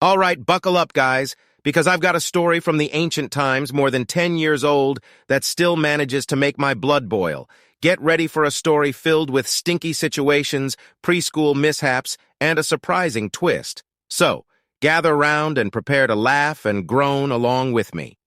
All right, buckle up, guys, because I've got a story from the ancient times, more than 10 years old, that still manages to make my blood boil. Get ready for a story filled with stinky situations, preschool mishaps, and a surprising twist. So, gather round and prepare to laugh and groan along with me.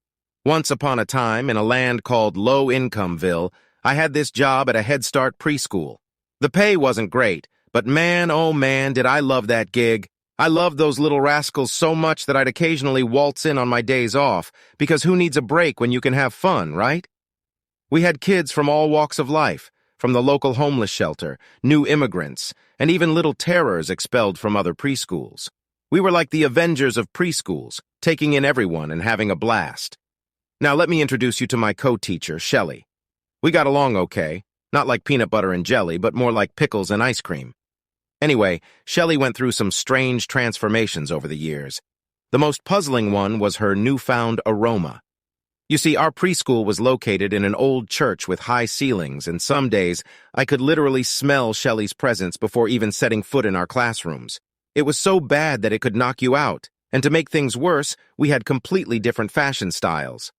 Once upon a time, in a land called Low-Incomeville, I had this job at a Headstart preschool. The pay wasn't great, but man, oh man, did I love that gig. I loved those little rascals so much that I'd occasionally waltz in on my days off, because who needs a break when you can have fun, right? We had kids from all walks of life, from the local homeless shelter, new immigrants, and even little terrors expelled from other preschools. We were like the Avengers of preschools, taking in everyone and having a blast. Now let me introduce you to my co-teacher, Shelly. We got along okay, not like peanut butter and jelly, but more like pickles and ice cream. Anyway, Shelly went through some strange transformations over the years. The most puzzling one was her newfound aroma. You see, our preschool was located in an old church with high ceilings, and some days I could literally smell Shelly's presence before even setting foot in our classrooms. It was so bad that it could knock you out, and to make things worse, we had completely different fashion styles.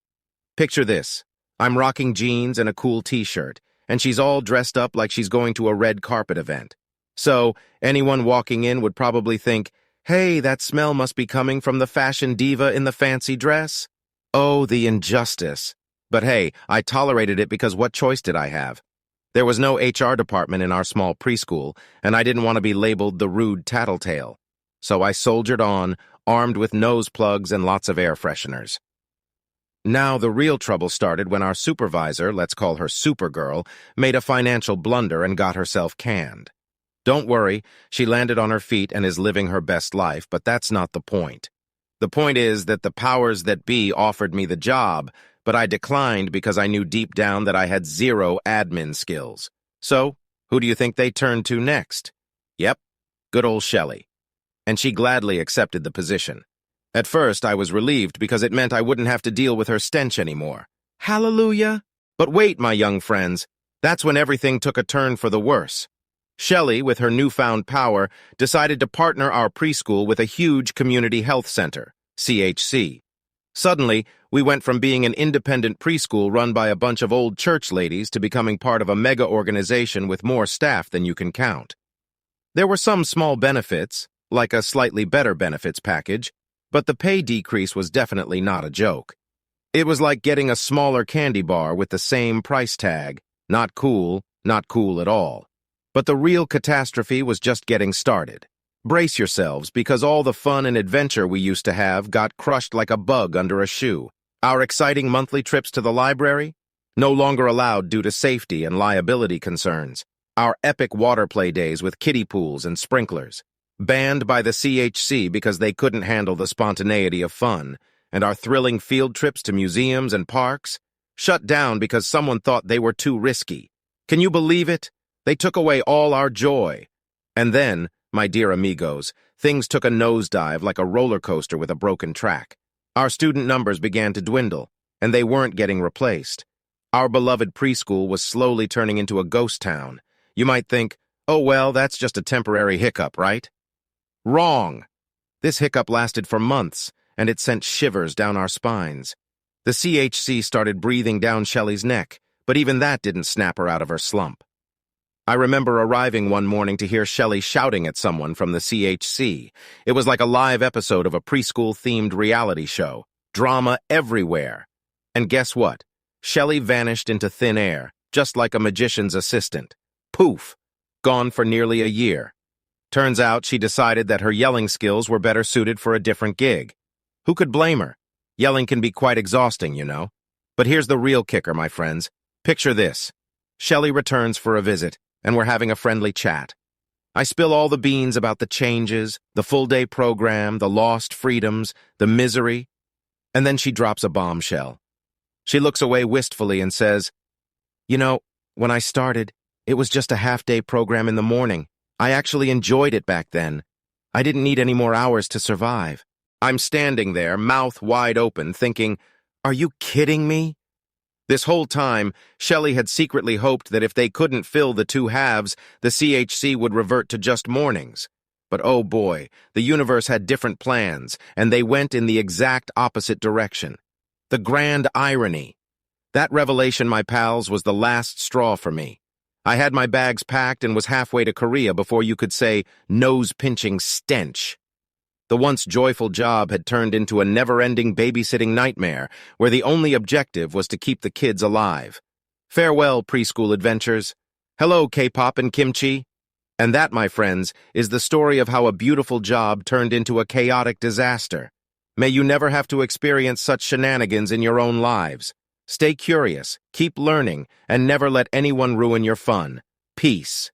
Picture this. I'm rocking jeans and a cool t-shirt, and she's all dressed up like she's going to a red carpet event. So, anyone walking in would probably think, hey, that smell must be coming from the fashion diva in the fancy dress. Oh, the injustice. But hey, I tolerated it because what choice did I have? There was no HR department in our small preschool, and I didn't want to be labeled the rude tattletale. So I soldiered on, armed with nose plugs and lots of air fresheners. Now, the real trouble started when our supervisor, let's call her Supergirl, made a financial blunder and got herself canned. Don't worry, she landed on her feet and is living her best life, but that's not the point. The point is that the powers that be offered me the job, but I declined because I knew deep down that I had zero admin skills. So, who do you think they turned to next? Yep, good old Shelly. And she gladly accepted the position. At first, I was relieved because it meant I wouldn't have to deal with her stench anymore. Hallelujah! But wait, my young friends, that's when everything took a turn for the worse. Shelly, with her newfound power, decided to partner our preschool with a huge community health center, CHC. Suddenly, we went from being an independent preschool run by a bunch of old church ladies to becoming part of a mega organization with more staff than you can count. There were some small benefits, like a slightly better benefits package, but the pay decrease was definitely not a joke. It was like getting a smaller candy bar with the same price tag. Not cool at all. But the real catastrophe was just getting started. Brace yourselves, because all the fun and adventure we used to have got crushed like a bug under a shoe. Our exciting monthly trips to the library? No longer allowed due to safety and liability concerns. Our epic water play days with kiddie pools and sprinklers. Banned by the CHC because they couldn't handle the spontaneity of fun. And our thrilling field trips to museums and parks? Shut down because someone thought they were too risky. Can you believe it? They took away all our joy. And then, my dear amigos, things took a nosedive like a roller coaster with a broken track. Our student numbers began to dwindle, and they weren't getting replaced. Our beloved preschool was slowly turning into a ghost town. You might think, oh well, that's just a temporary hiccup, right? Wrong! This hiccup lasted for months, and it sent shivers down our spines. The CHC started breathing down Shelly's neck, but even that didn't snap her out of her slump. I remember arriving one morning to hear Shelly shouting at someone from the CHC. It was like a live episode of a preschool-themed reality show. Drama everywhere. And guess what? Shelly vanished into thin air, just like a magician's assistant. Poof! Gone for nearly a year. Turns out she decided that her yelling skills were better suited for a different gig. Who could blame her? Yelling can be quite exhausting, you know. But here's the real kicker, my friends. Picture this. Shelly returns for a visit, and we're having a friendly chat. I spill all the beans about the changes, the full-day program, the lost freedoms, the misery, and then she drops a bombshell. She looks away wistfully and says, you know, when I started, it was just a half-day program in the morning. I actually enjoyed it back then. I didn't need any more hours to survive. I'm standing there, mouth wide open, thinking, are you kidding me? This whole time, Shelly had secretly hoped that if they couldn't fill the two halves, the CHC would revert to just mornings. But oh boy, the universe had different plans, and they went in the exact opposite direction. The grand irony. That revelation, my pals, was the last straw for me. I had my bags packed and was halfway to Korea before you could say nose-pinching stench. The once joyful job had turned into a never-ending babysitting nightmare, where the only objective was to keep the kids alive. Farewell, preschool adventures. Hello, K-pop and kimchi. And that, my friends, is the story of how a beautiful job turned into a chaotic disaster. May you never have to experience such shenanigans in your own lives. Stay curious, keep learning, and never let anyone ruin your fun. Peace.